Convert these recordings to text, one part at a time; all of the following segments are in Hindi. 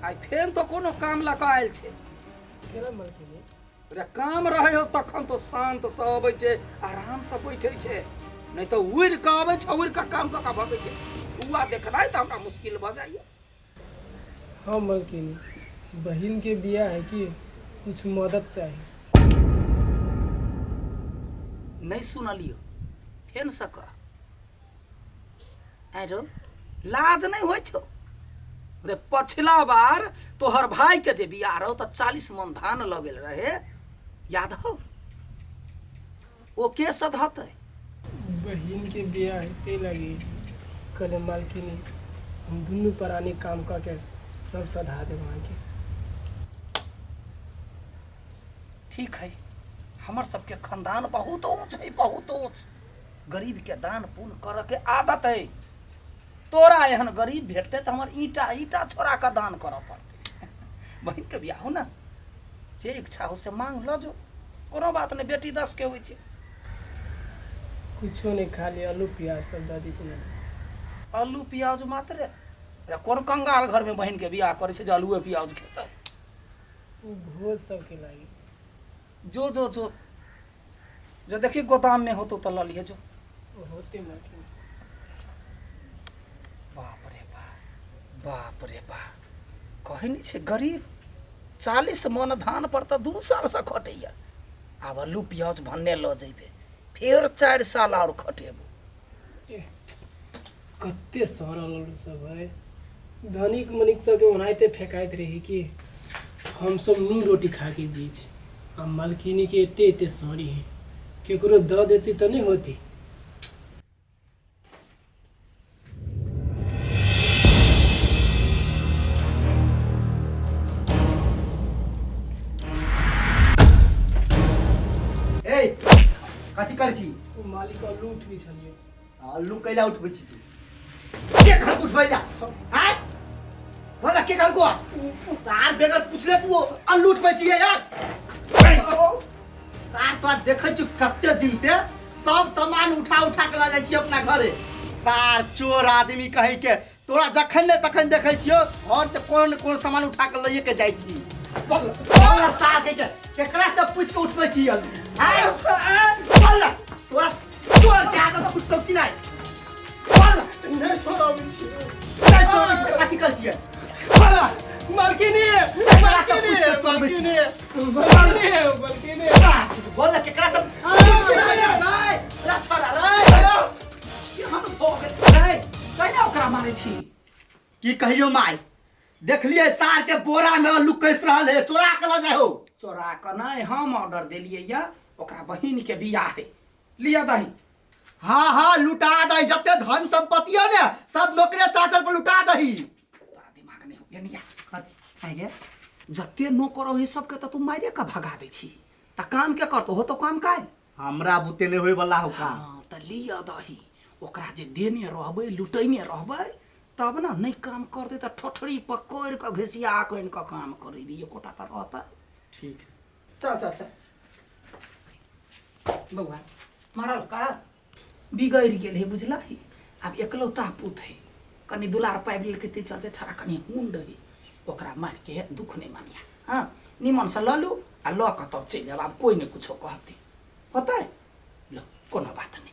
आई फेन तो कोनो काम लगा आयल छे केना मालकिनी रे काम रहे हो तखन तो शांत से अबै छे आराम से बैठे छे नहीं तो उड़ के आबै छे उड़ के काम क के भगै छे हुआ देखनाइ तो हमरा मुश्किल भ जाइए। हाँ मालकिनी बहन के बियाह है कि कुछ मदद चाहिए। नहीं सुनलियो फेन से कह आरो लाज नहीं होइ छो रे पछिला बार तोहर भाई के जे बियाह रहो तो 40 मन धान लगल रहे याद हो ओ के सधते बहन के बियाह है ते लगी कल मालकिनी हम दुनू प्राणी काम करके सब सधा दे वहाँ के। ठीक है हमर सबके खानदान बहुत ऊंच है बहुत ऊंच गरीब के दान पुण्य करे के आदत है तोरा एहन गरीब भेटते तो हमर ईटा ईटा छोड़ा के दान करऽ पड़ते बहन के बियाह हो ना जे इच्छा हो से मांग ल जो कोनो बात नहीं बेटी 10 के होइ छे कुछो नहीं खाली आलू प्याज सब दादी को आलू प्याज मात्र रे कौन कंगाल घर में बहन के बियाह करे छे जे आलू प्याज खेते वो भोज सब के लागी जो जो जो जो देखी गोदाम में हो तो ल लिए जो होते मालकिनी। बाप रे बा कहे नहीं छे गरीब 40 मन धान पर तो 2 साल से खटैया आब आलू प्याज भन्ने ल जेबे फिर 4 साल और खटेबो कत्ते सारा आलू सब है धनिक मनिक सब के ओनाइते फेकाइत रही कि हम सब नून रोटी खा के जी छे आ मालकिनी के एते एते सारी है केकरो द देती तो नहीं होती। कथी कर छी वो मालिक आलू उठबी छलिए आलू कैला उठबै छी तू के घर उठबैला हैं बोला के घर को तार बेगर पूछले तू आलू उठबै छी यार तार पास देखै छी कत्ते दिन से सब सामान उठा उठा के ला जाय छी अपना घरे तार चोर आदमी कहै के तोरा जखन ने तखन देखै छियो घर से कोन कोन सामान उठा के लइए के जाय छी बोला तार के केकरा से पूछ के उठबै छी हैं बोला तोरा चोर के आदत छुटतो कि नहीं बोला नहीं छोड़ाबी छी नहीं छोड़ से कथी कर छिए बोला मालकिनी मालकिनी बोला केकरा से भाई रा छोरा रे केहन भोग रे कैला ओकरा मारै छी की कहियो माय देखलिए सार के बोरा में आलू कैस रहल है चोरा के ल जाय हो चोरा के नहीं हम ऑर्डर देलिए या ओकरा बहिन के बियाह है लिया दही हाँ हाँ लुटा दही जते धन संपत्ति है ने सब नौकरे चाचर पर लुटा दही तोरा दिमाग नहीं हो निया आगे जते नौकर हो सबके तो तू मारे का भगा दे छी त काम के करतो हो तो काम काय हमरा बुते नहीं होय वाला हो काम हां त लिया दही ओकरा जे देने रहबै लुटैने रहबै तब ना नहीं काम कर दे त ठोठरी पकड़ के घिसिया कोइन का काम करबी एकोटा त रहता ठीक चल चल चल बउआ मारल का बिगड़ गेल है बुझलही अब एकलौता पुत है कनी दुलार पाइब के ते चलते छरा कनी हुंड है ओकरा मार के दुख नहीं मानिया हाँ निमन से ललू आ ल के तब चल जाब अब कोई नहीं कुछो कहती होता है लो कोनो बात नहीं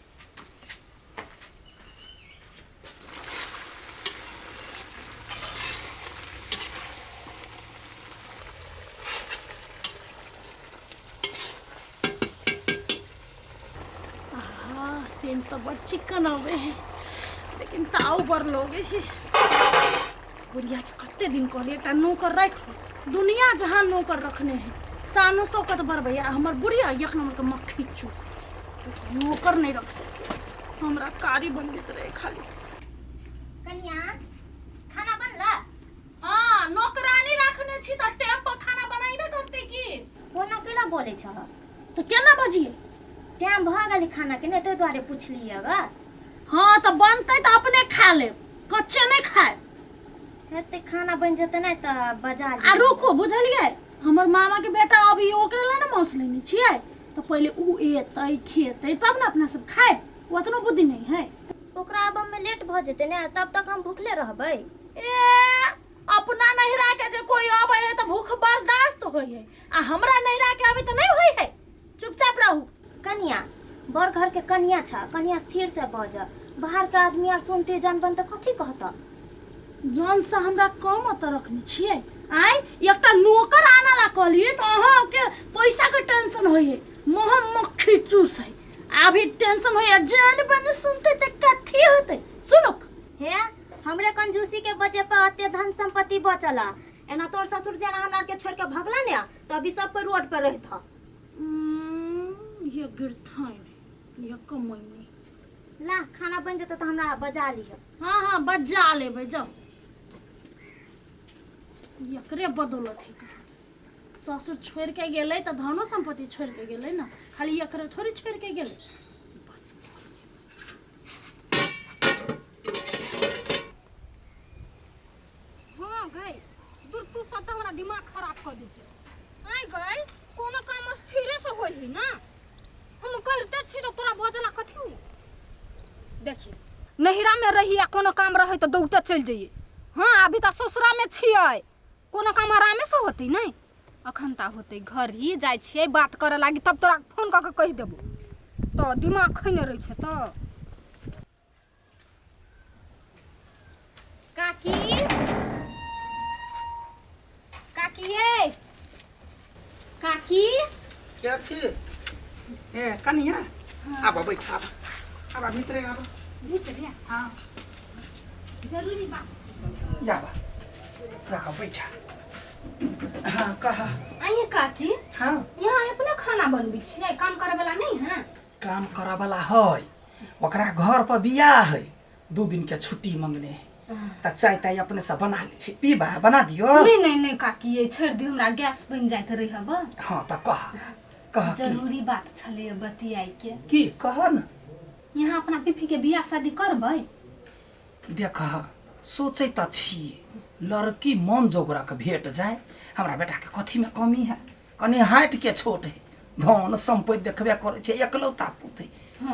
सेंट तो बड़ चिकन आवे है लेकिन ताऊ बर लोगे ही बुढ़िया के कत्ते दिन कहलिए एकटा नौकर रख दुनिया जहाँ नौकर रखने हैं सानो शौकत बर भैया हमर बुढ़िया एक नंबर के मक्खी चूस नौकर नहीं रख सकते हमरा कारी बन जेत रहे खाली कन्या खाना बनला हाँ नौकरानी रखने छी त टाइम पर खाना बनाइबे करते की कोनो केना बोले छ तो केना बजिए टाइम भ गेल खाना के ने ते द्वारे पूछली अगा हाँ तो बनते तो अपने खा ले कच्चे नहीं खाए हेते खाना बन जते नहीं त बाजार आ रुको बुझलिए हमर मामा के बेटा अभी ओकरे ला ना मौस लेनी छिए तो पहले उ एतै खेतै तब ना अपना सब खाए उतना बुद्धि नहीं है ओकरा अब में लेट भ जते ने तब तक हम भूखले रहबै ए अपना नहिरा के जे कोई आवे है तो भूख बर्दाश्त होई है आ हमरा नहिरा के आवे तो नहीं होई है। चुपचाप रहू। कनिया बड़ घर के कनिया छ, कनिया स्थिर से बज। बाहर के आदमी आर सुनते जानबन त कथी कहता? जौन से हमरा कम त रखने छिए आय एकटा नौकर आना ला कहलिए तो अहाँ के पैसा के टेंशन होई है, मोह मक्खी चूस है। अभी टेंशन होई है जान बन सुनते त कथी होते। सुनुक हे हमरे कंजूसी के वजह पर अत्ते धन संपत्ति बचला। एना तोर ससुर जना हमरा के छोड़ के भगला ने त अभी सब कोई रोड पर रहता। ये गिरथाई ये कमैनी ला खाना बन जता त हमरा बजा लिह। हाँ हाँ बजा लेबै जाओ। एकरे बदौलत है का ससुर छोड़ के गेलै त धनो संपत्ति छोड़ के गेलै ना, खाली एकरे थोड़ी छोड़ के गेलै। हाँ गई दुर्टू सब हमरा दिमाग खराब कर दै छै। आइ गई कोनो काम स्थिरे से होई है ना, हम करते छी तो तोरा बजला कथी हो। देखी नहिरा में रही आ कोनो काम रहे तो दौड़ते चल जाइए। हाँ अभी तो ससुरा में छियै, कोनो काम आरामे से होते नहीं। अखन ता होते घर ही जाय छियै बात करे लागी तब तोरा फोन क के कह देबो तो दिमाग खैने रहे छै। तो काकी काकी ये काकी क्या छी ए कनिया आबा बैठा आबा भीतर आबा भीतर या हाँ जरूरी बात जाबा रहा बैठा। हाँ कहा आइए काकी हाँ यहाँ अपने खाना बनबै छियै, काम करे वाला नहीं है। काम करा वाला है ओकरा घर पर बियाह है, 2 दिन के छुट्टी मांगने है त चाय ताय अपने से बना ली छी। पीबा बना दियो। नहीं नहीं नहीं काकी ये छोड़ दी, हमरा गैस बन जाइत रहब। हाँ त कह कह जरूरी बात छले बतियाई के। की कह न। यहाँ अपना पिफी के बियाह शादी करबै। देख सोचे त छी लड़की मन जोगरा के भेट जाए। हमरा बेटा के कथी में कमी है, कनी हाइट के छोट है, धन संपत्ति देखबे करे छे, एकलौता पुत है,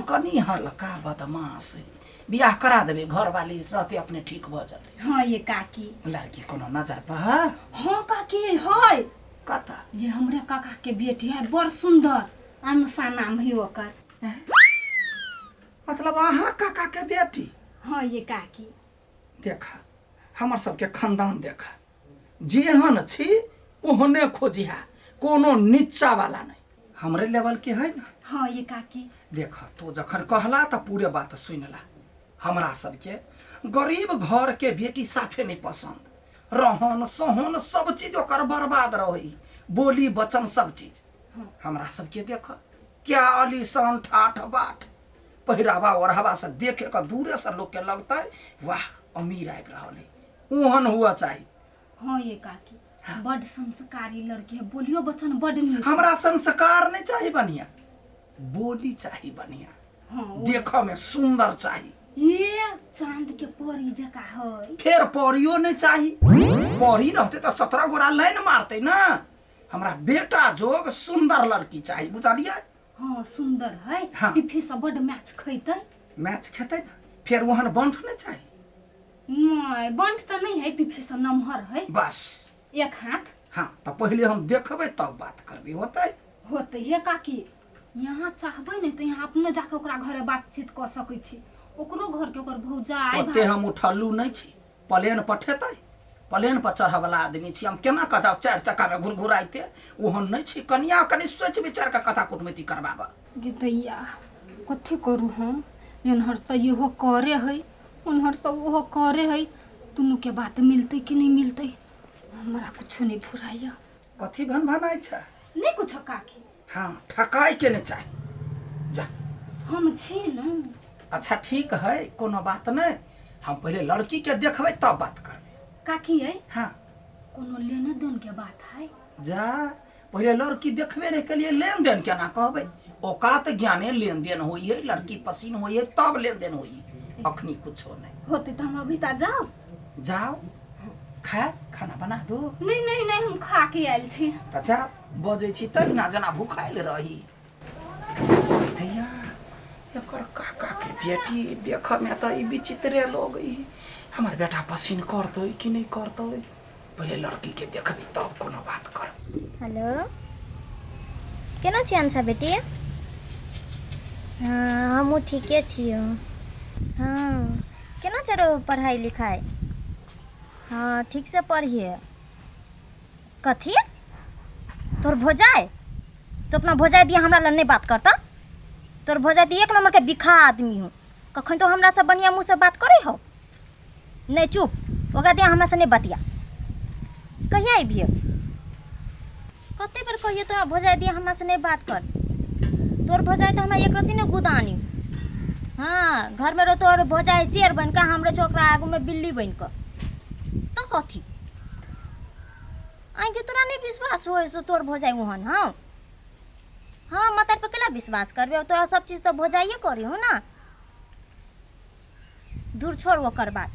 कनी हल्का बदमाश है। बियाह करा देबे, घर वाली रहते अपने ठीक भ जाते। हाँ ये काकी लड़की कोनो नजर पर हाँ काकी है कता जे हमरे काका के बेटी है, बड़ सुंदर, अनुषा नाम है ओकर। मतलब अहाँ काका के बेटी। हाँ ये काकी देखा हमर सबके खानदान देखा, जेहन छी ओहने खोजिहा, कोनो नीचा वाला नहीं, हमरे लेवल के है ना। हाँ ये काकी देख तू जखन कहला त पूरे बात सुनला। हमरा सबके गरीब घर के बेटी साफे नहीं पसंद, रहन सहन सब चीज ओकर बर्बाद रही, बोली वचन सब चीज। हमरा सबके देख क्या आलीशान ठाठ बाट पहिरावा ओढ़ावा से देखे के दूरे से लोग के लगता है वाह अमीर आबि रहल है, ओहन हुआ चाहिए। हाँ ये काकी बड़ संस्कारी लड़की है, बोलियो वचन बड़ नीक। हमरा संस्कार नहीं चाहिए बढ़िया, बोली चाहिए बढ़िया, हाँ देखो में सुंदर चाहिए। ये चांद के परी जका है। फिर पौड़ियो नहीं चाहिए, पौड़ी रहते तो 17 गोरा लाइन मारते ना। हमरा बेटा जोग सुंदर लड़की चाहिए, बुझलिए। हाँ सुंदर है। हाँ। पिफी से बड़ मैच खैते। मैच खेते ना, फिर वहां बंठ नहीं चाहिए। नहीं बंट तो नहीं है, पिफी से नमहर है, बस एक हाथ। हाँ तो पहले हम देखबे तब बात करबे, होते होते है काकी। यहाँ चाहबे नहीं तो यहाँ अपने जाके ओकरा घरे बातचीत कर सकै छी, ओकरो घर के ओकर भौजाई ओते हम उठल्लू नहीं छी, प्लेन पठेते, प्लेन पर चढ़े वाला आदमी छी हम, केना कथा 4 चक्का में घुरघुराइते ओहन नहीं छी। कनिया कनी सोच विचार के कथा कुटमिति करबाबा। गिदैया कथी करू हम, एनहर से इहो करे है उनहर से ओहो करे है, दुनू के बात मिलते कि नहीं मिलते हमरा कुछ नहीं भुराइया। कथी भन भनाई छै नहीं कुछ काकी। हाँ ठकाई के नहीं चाहिए जा। हम छी न। अच्छा ठीक है कोनो बात नहीं, हम पहले लड़की के देखबे तब बात करबे। काकी है हाँ कोनो लेन देन के बात है। जा पहले लड़की देखबे नहीं के लिए लेन देन केना कहबे, औकात ज्ञाने लेन देन होई है, लड़की पसीन होई है तब लेन देन होई, अखनी कुछो नहीं। होते तो हम अभी ता जाओ। जाओ खा खाना बना दो। नहीं नहीं नहीं हम खा के आयल छी। त जा बजे छी तब ना जना भूखाइल रही। भैया एकर काका के बेटी देख में तो ई विचित्र लोग, ई हमर बेटा पसीन करतै कि नहीं करतै। पहले लड़की के देखबी तब कोनो बात कर। हेलो केना छी अंशा बेटी? हाँ हमहूँ ठीके छियो। हाँ केना चलो पढ़ाई लिखाई? हाँ ठीक से पढ़िए। कथी तोर भोजाए? तो अपना भोजाए दिया हमरा लग नहीं बात करता। तोर भोजाए दिया एक नंबर के बिखा आदमी हो। कखन तो हमरा से बढ़िया मुँह से बात करे हो? नहीं चुप, ओकरा दिया हमरा से नहीं बतिया। कहिया अबिए? कते बेर कहिए तोरा भोजाए दिया हमरा से नहीं बात कर। तोर भोजाए तो हमरा एक रत्ती ने गुदानी। हाँ घर में रहो तोर भोजाए शेर बन का, हमरे छोकरा आगू में बिल्ली बन कर। तो कथी आगे तोरा नहीं विश्वास हो सो तोर भोजाई वहन? हाँ हाँ मतार पे केला विश्वास करबे? तोरा सब चीज तो भोजाइए करे हो ना। दूर छोड़ ओकर बात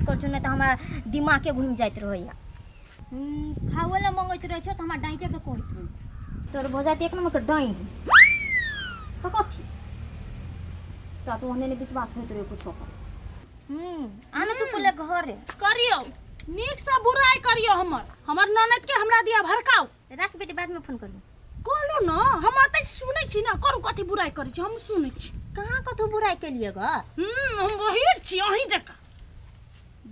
कर नहीं तो हमारा दिमाग के घूम जाइत रहिया। खावे ला मंगैत रह छो तो हमारा डांटे के कहत रही। तोर भोजाई एक नंबर के डाइन तो कथी तो ओहने ने विश्वास होइत रहे कुछो पर। आना तू पहले घरे करियो नीक से बुराई करियो। हमर ननद के हमरा दिया भड़काओ। राख बेटी बाद में फोन करू। कहलू न हम आते सुनै छी ना, करू कथी बुराई करै छी हम सुनै छी। कहाँ कथू बुराई के लिए ग? हम बहिर छी अहीं जका।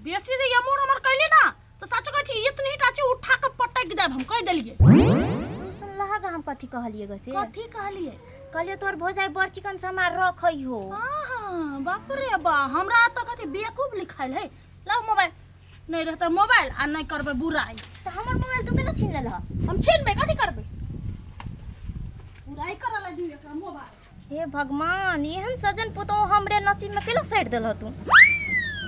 बेसी जे यमोर हमर कहली ना तो सच कहै छी इतनी टाची उठा के पटक देब हम कह देलिए। तू सुनलहा ग हम कथी कहलिए ग से? कथी कहलिए? कहलिए तोर भोजाई बड़ चिकन सामान रखई हो। हां बाप रे बा, हमरा त कथी बेवकूफ लिखाइल है। लाओ मोबाइल। नहीं रहता मोबाइल आ नहीं करबे बुराई। तो हमर मोबाइल तू केला छीन लेलह? हम छीनबे कथी करबे? बुराई करला दी एकरा मोबाइल। हे भगवान एहन सजन पुतो हमरे नसीब में केला साइड देलह तू?